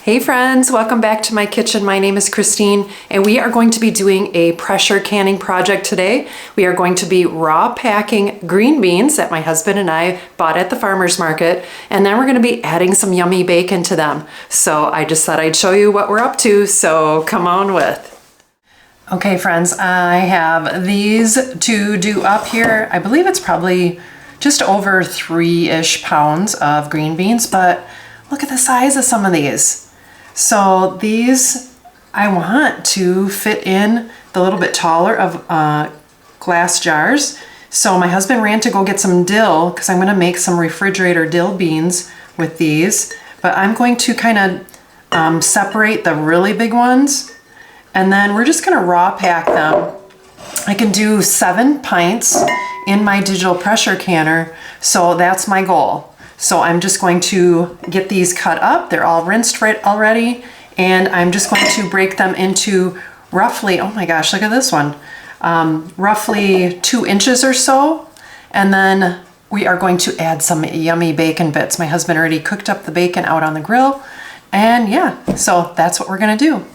Hey friends, welcome back to my kitchen. My name is Christine and we are going to be doing a pressure canning project today. We are going to be raw packing green beans that my husband and I bought at the farmer's market, and then we're going to be adding some yummy bacon to them. So I just thought I'd show you what we're up to, so come on with. Okay friends, I have these to do up here. I believe it's probably just over 3-ish pounds of green beans, but look at the size of some of these. So these I want to fit in the little bit taller of glass jars. So my husband ran to go get some dill because I'm going to make some refrigerator dill beans with these. But I'm going to kind of separate the really big ones, and then we're just going to raw pack them. I can do 7 pints in my digital pressure canner, so that's my goal. So I'm just going to get these cut up. They're all rinsed right already, and I'm just going to break them into roughly, oh my gosh, look at this one, roughly 2 inches or so. And then we are going to add some yummy bacon bits. My husband already cooked up the bacon out on the grill, and yeah, so that's what we're gonna do.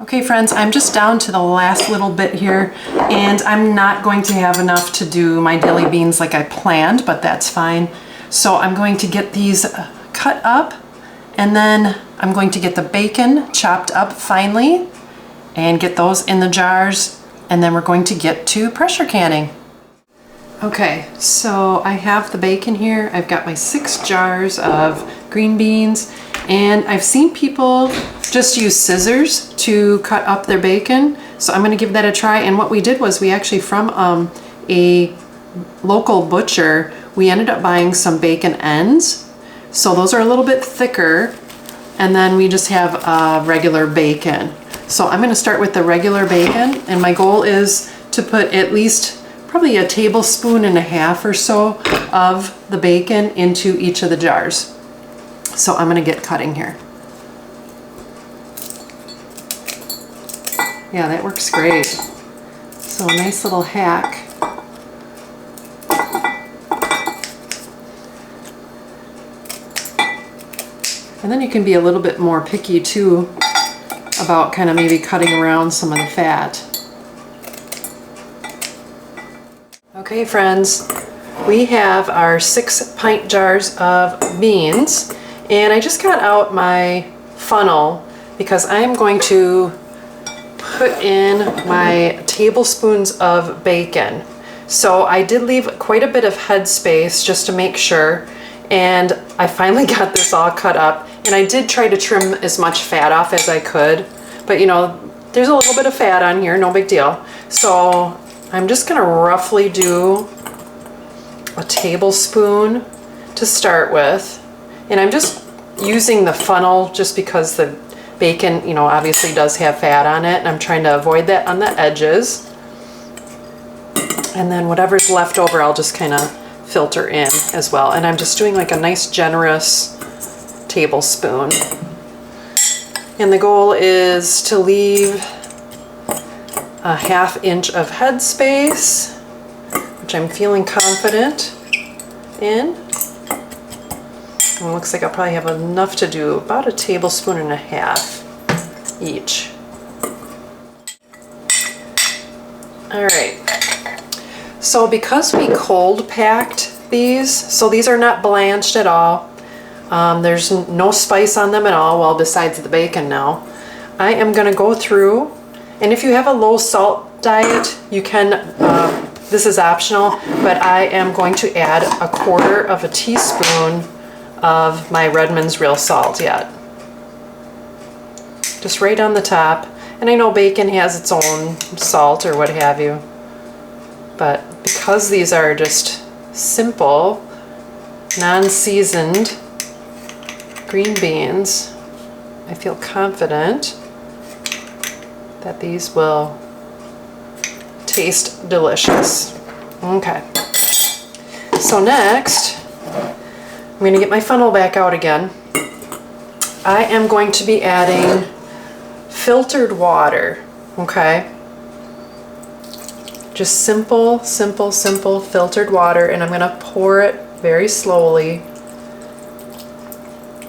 Okay friends, I'm just down to the last little bit here, and I'm not going to have enough to do my dilly beans like I planned, but that's fine. So I'm going to get these cut up, and then I'm going to get the bacon chopped up finely and get those in the jars, and then we're going to get to pressure canning. Okay, so I have the bacon here. I've got my 6 jars of green beans, and I've seen people just use scissors to cut up their bacon. So I'm gonna give that a try. And what we did was we actually, from a local butcher, we ended up buying some bacon ends. So those are a little bit thicker, and then we just have regular bacon. So I'm gonna start with the regular bacon, and my goal is to put at least probably a tablespoon and a half or so of the bacon into each of the jars. So I'm gonna get cutting here. Yeah, that works great. So a nice little hack. And then you can be a little bit more picky too about kind of maybe cutting around some of the fat. Okay friends, we have our 6 pint jars of beans, and I just got out my funnel because I am going to put in my tablespoons of bacon. So I did leave quite a bit of head space just to make sure, and I finally got this all cut up, and I did try to trim as much fat off as I could, but you know, there's a little bit of fat on here, no big deal. So I'm just gonna roughly do a tablespoon to start with, and I'm just using the funnel just because the bacon, you know, obviously does have fat on it, and I'm trying to avoid that on the edges. And then whatever's left over, I'll just kind of filter in as well. And I'm just doing like a nice generous tablespoon. And the goal is to leave a 1/2 inch of head space, which I'm feeling confident in. It looks like I'll probably have enough to do about a tablespoon and a half each. All right, so because we cold packed these, so these are not blanched at all. There's no spice on them at all, well, besides the bacon now. I am gonna go through, and if you have a low salt diet, you can, this is optional, but I am going to add 1/4 teaspoon of my Redmond's real salt yet. Just right on the top. And I know bacon has its own salt or what have you, but because these are just simple, non-seasoned green beans, I feel confident that these will taste delicious. Okay, so next, I'm going to get my funnel back out again. I am going to be adding filtered water, okay? just simple filtered water, and I'm gonna pour it very slowly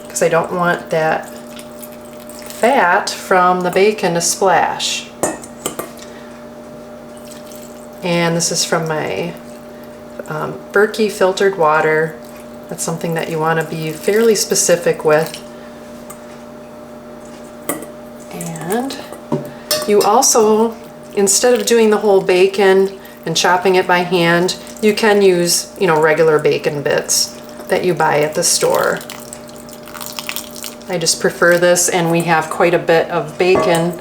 because I don't want that fat from the bacon to splash. And this is from my Berkey filtered water. That's something that you want to be fairly specific with. And you also, instead of doing the whole bacon and chopping it by hand, you can use, you know, regular bacon bits that you buy at the store. I just prefer this, and we have quite a bit of bacon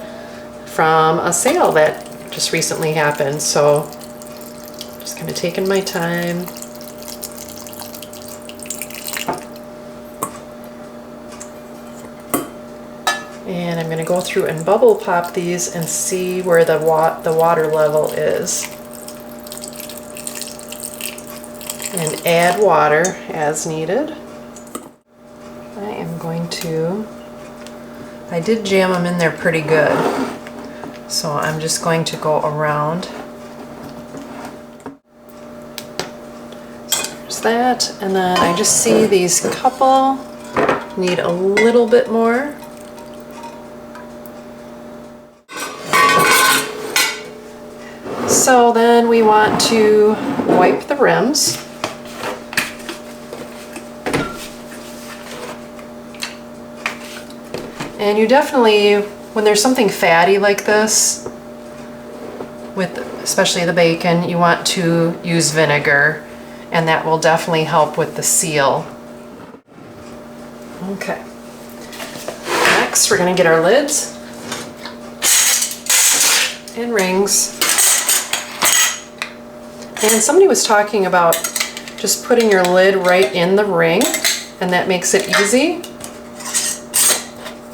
from a sale that just recently happened, so just kind of taking my time. And I'm going to go through and bubble pop these and see where the water level is. And add water as needed. I am going to, I did jam them in there pretty good, so I'm just going to go around. So there's that, and then I just see these couple need a little bit more. So then we want to wipe the rims. And you definitely, when there's something fatty like this, with especially the bacon, you want to use vinegar, and that will definitely help with the seal. Okay. Next, we're going to get our lids and rings. And somebody was talking about just putting your lid right in the ring, and that makes it easy.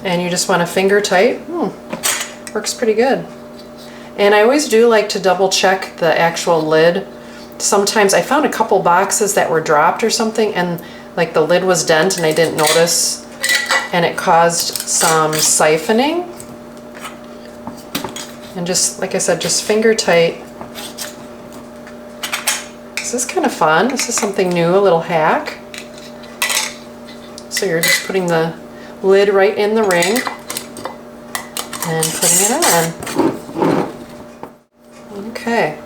And you just want to finger tight. Works pretty good. And I always do like to double check the actual lid. Sometimes I found a couple boxes that were dropped or something, and like the lid was dent and I didn't notice, and it caused some siphoning. And just, like I said, just finger tight. This is kind of fun. This is something new, a little hack. So you're just putting the lid right in the ring and putting it on. Okay.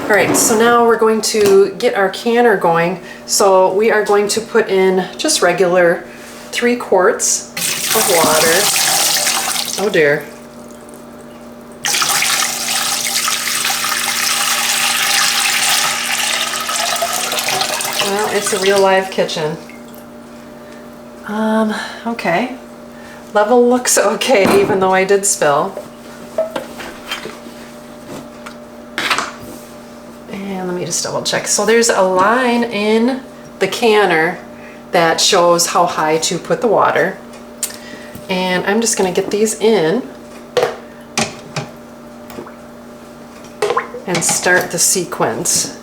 All right, so now we're going to get our canner going. So we are going to put in just regular 3 quarts of water. Oh dear. Well, it's a real live kitchen. Okay. Level looks okay, even though I did spill. And let me just double check. So there's a line in the canner that shows how high to put the water. And I'm just going to get these in and start the sequence.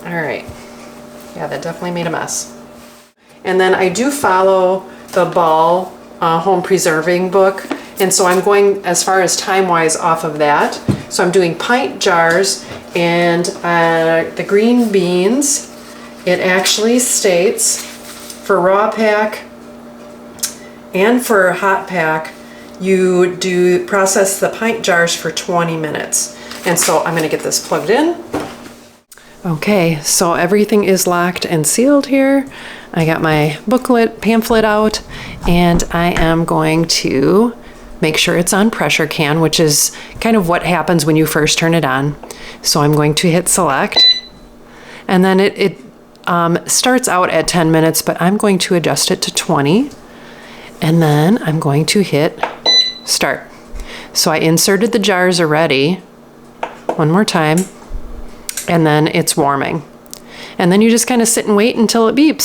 Alright, yeah, that definitely made a mess. And then I do follow the Ball home preserving book, and so I'm going as far as time-wise off of that. So I'm doing pint jars, and the green beans, it actually states for raw pack and for hot pack, you do process the pint jars for 20 minutes. And so I'm going to get this plugged in. Okay, so everything is locked and sealed here. I got my pamphlet out, and I am going to make sure it's on pressure can, which is kind of what happens when you first turn it on. So I'm going to hit select, and then it starts out at 10 minutes, but I'm going to adjust it to 20, and then I'm going to hit start. So I inserted the jars already. One more time. And then it's warming. And then you just kind of sit and wait until it beeps.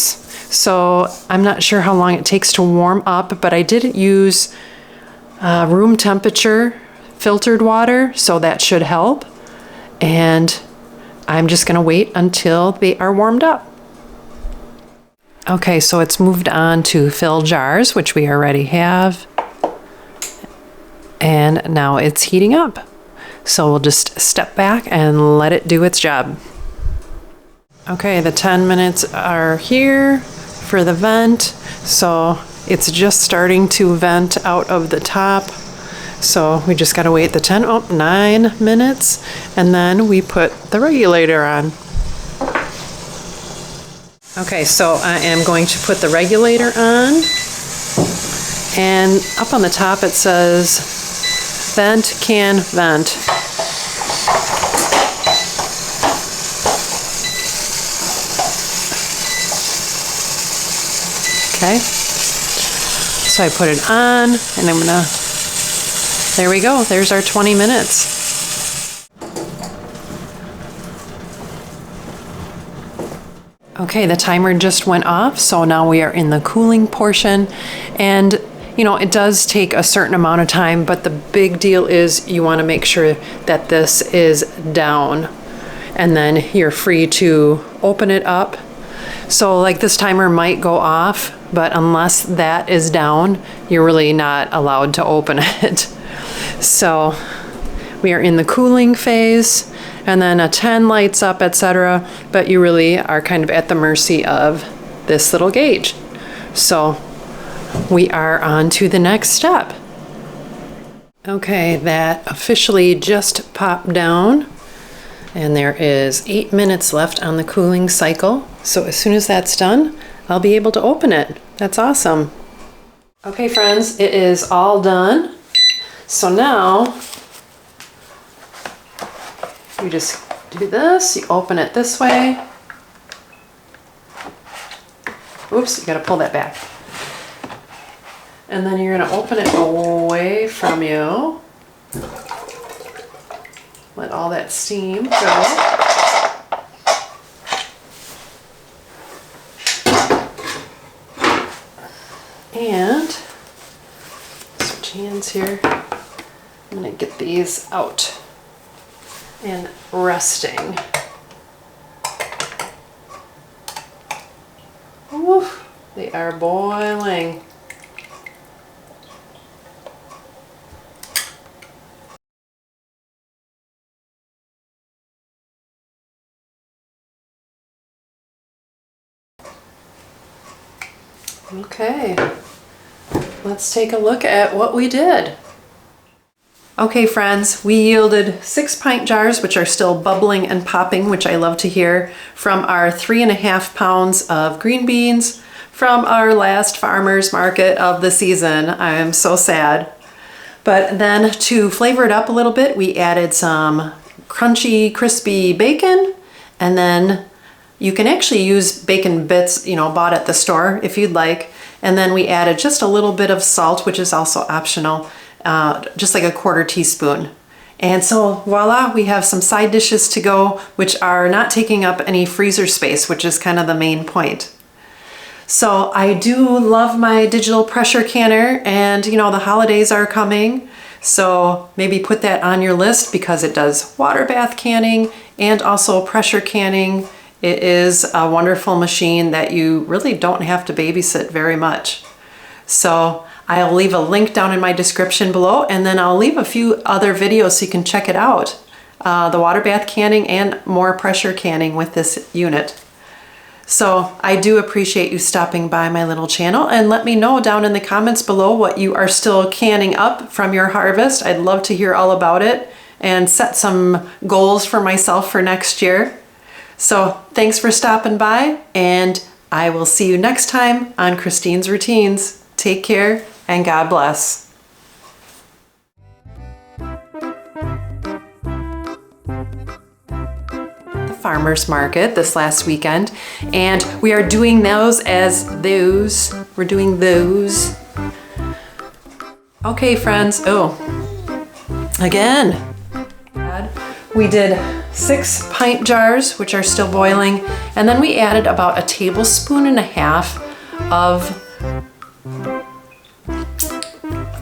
So I'm not sure how long it takes to warm up, but I did use room temperature filtered water, so that should help. And I'm just gonna wait until they are warmed up. Okay, so it's moved on to fill jars, which we already have. And now it's heating up. So we'll just step back and let it do its job. Okay, the 10 minutes are here for the vent. So it's just starting to vent out of the top. So we just gotta wait the 9 minutes, and then we put the regulator on. Okay, so I am going to put the regulator on, and up on the top it says vent can vent. Okay, so I put it on, and I'm gonna, there we go, there's our 20 minutes. Okay, the timer just went off, so now we are in the cooling portion, and you know, it does take a certain amount of time, but the big deal is you want to make sure that this is down, and then you're free to open it up. So like this timer might go off, but unless that is down, you're really not allowed to open it. So we are in the cooling phase, and then a 10 lights up, etc. But you really are kind of at the mercy of this little gauge. So we are on to the next step. Okay, that officially just popped down, and there is 8 minutes left on the cooling cycle. So as soon as that's done, I'll be able to open it. That's awesome. Okay friends, it is all done. So now you just do this, you open it this way. Oops, you gotta pull that back. And then you're gonna open it away from you. Let all that steam go. And switch hands here. I'm gonna get these out and resting. Oof, they are boiling. Okay, let's take a look at what we did. Okay friends, we yielded 6 pint jars, which are still bubbling and popping, which I love to hear, from our 3.5 pounds of green beans from our last farmer's market of the season. I am so sad. But then to flavor it up a little bit, we added some crunchy, crispy bacon, and then you can actually use bacon bits, you know, bought at the store if you'd like. And then we added just a little bit of salt, which is also optional, just like a 1/4 teaspoon. And so voila, we have some side dishes to go, which are not taking up any freezer space, which is kind of the main point. So I do love my digital pressure canner, and you know, the holidays are coming. So maybe put that on your list because it does water bath canning and also pressure canning. It is a wonderful machine that you really don't have to babysit very much. So I'll leave a link down in my description below, and then I'll leave a few other videos so you can check it out. The water bath canning and more pressure canning with this unit. So I do appreciate you stopping by my little channel, and let me know down in the comments below what you are still canning up from your harvest. I'd love to hear all about it and set some goals for myself for next year. So thanks for stopping by, and I will see you next time on Christine's Routines. Take care and God bless. Farmers market this last weekend, and we are doing those as those. We're doing those. Okay friends, oh, again, we did 6 pint jars, which are still boiling, and then we added about 1.5 tablespoons of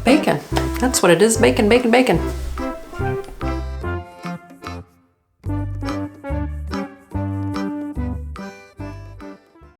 bacon. That's what it is, bacon, bacon, bacon.